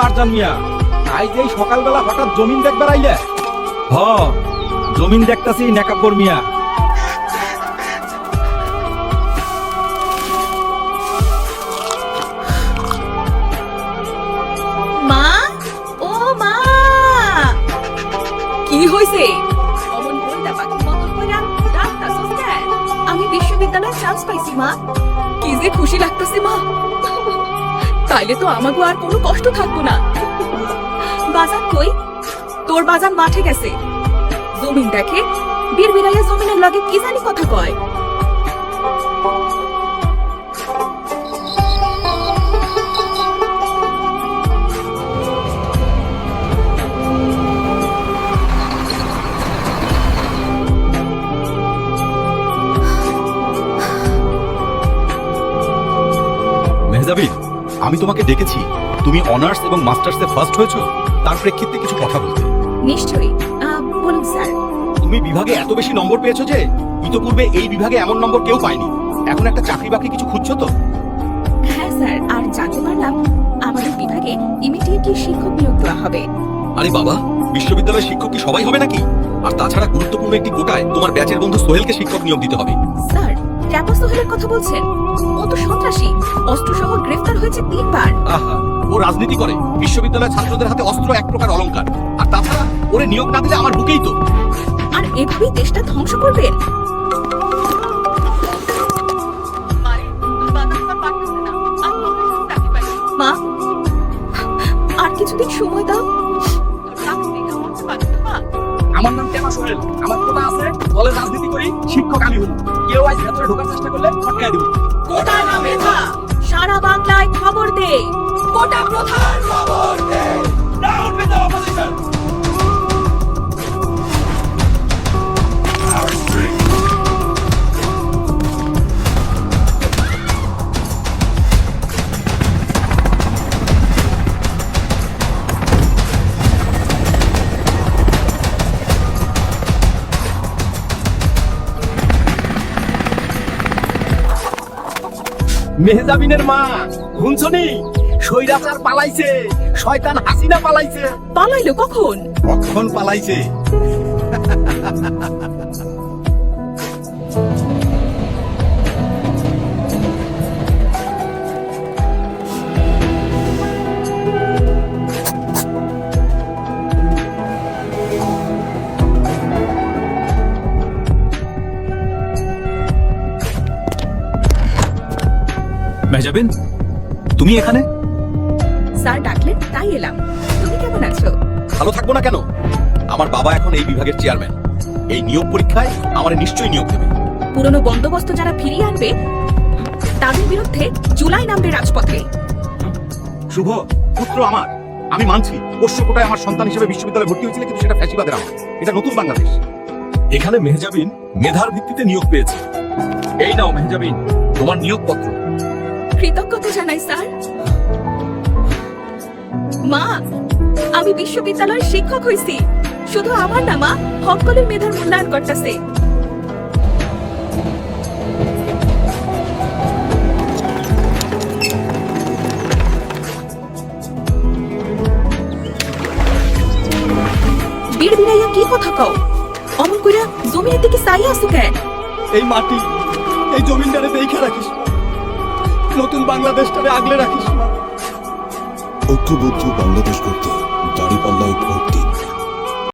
আরজান মিয়া, আজ এই সকালবেলা হঠাৎ জমিন দেখবার আইলে? হ, জমিন দেখতাছি নেকাব্বর মিয়া। মা, ও মা, কি হইছে? অমন বলটা পাখি মতন কইরা ডাকতাছস কেন? আমি বিশ্ববিদ্যালয়ে চান্স পাইছি মা। কি যে খুশি লাগতেছে মা। তাইলে তো আমাগো আর কোনো কষ্ট থাকবো না। বাজান কই? তোর বাজান মাঠে গেছে। জমিন দেখে, বীরবিরাইয়া জমিনের লগে কি জানি কথা কয়। মেহজাবিন, আমি তোমাকে ডেকেছি। তুমি অনার্স এবং মাস্টার্সে ফার্স্ট হয়েছো, তার প্রেক্ষিতে কিছু কথা বলতে। নিশ্চয়ই, বলুন স্যার। তুমি বিভাগে এত বেশি নম্বর পেয়েছো যে ইতোপূর্বে এই বিভাগে এমন নম্বর কেউ পায়নি। এখন একটা চাকরি বাকরি কিছু খুঁজছো তো? হ্যাঁ স্যার, আর জানতে পারলাম আমাদের বিভাগে ইমিডিয়েটলি শিক্ষক নিয়োগ দেওয়া হবে। আরে বাবা, বিশ্ববিদ্যালয়ের শিক্ষক কি সবাই হবে নাকি? আর তাছাড়া গুরুত্বপূর্ণ একটি কোটায় তোমার ব্যাচের বন্ধু সোহেলকে শিক্ষক নিয়োগ দিতে হবে। স্যার, ক্যাম্পাস সোহেলের কথা বলছেন? ও তো সন্ত্রাসী, অস্ত্রসহ গ্রেফতার হয়েছে 3 বার। আহা, ও রাজনীতি করে। বিশ্ববিদ্যালয়ের ছাত্রদের হাতে অস্ত্র এক প্রকার অলংকার। আর তাছাড়া ওরে নিয়োগ না দিলে আমার বুকেই তো। আর এভাবেই দেশটা ধ্বংস করবেন? মা, আর কিছুদিন সময় দাও। আমার নাম টেমা সোহেল, আমার কোটা আছে, বলে রাজনীতি করি, শিক্ষক আমি হই। কেউ আজ ভেতরে ঢোকার চেষ্টা করলে ফটকায় দিব। কোটা না মেধা, সারা বাংলায় খবর দে। কোটা প্রধান খবর দে। Down with the opposition! মেহজাবিনের মা, শুনছনি? স্বৈরাচার পালাইছে, শয়তান হাসিনা পালাইছে। পালাইলো কখন? কখন পালাইছে? মেহজাবিন, তুমি এখানে? স্যার ডাকলেন তাই এলাম। তুমি কেমন আছো? ভালো থাকবো না কেন? আমার বাবা এখন এই বিভাগের চেয়ারম্যান। এই নিয়োগ পরীক্ষায় আমার নিশ্চয়ই নিয়োগ দেবে। পুরনো বন্দোবস্ত যারা ফিরিয়ে আনবে তাদের বিরুদ্ধে জুলাই নামবে রাজপথে। শুভ, পুত্র আমার। আমি মানছি পোষ্য কোটায় আমার সন্তান হিসেবে বিশ্ববিদ্যালয়ে ভর্তি হয়েছিল, কিন্তু সেটা ফ্যাসিবাদের আমল। এটা নতুন বাংলাদেশ। এখানে মেহজাবিন মেধার ভিত্তিতে নিয়োগ পেয়েছে। এই নাও মেহজাবিন, তোমার নিয়োগপত্র। কৃতজ্ঞতা জানাই স্যার। মা, আমি বিশ্ববিদ্যালয়ের শিক্ষক হইছি। শুধু আমার না মা, সকলের মেধার মূল্যায়ন করতেছে। বীরবিরাইয়া কি কথা কও? অমন কইরা জমির দিকে চাইয়া আসু কেন? এই মাটি, এই জমিনটারে দেখে রাখিস, নতুন বাংলাদেশটারে আগলে রাখিস। ঐক্যবদ্ধ বাংলাদেশ করতে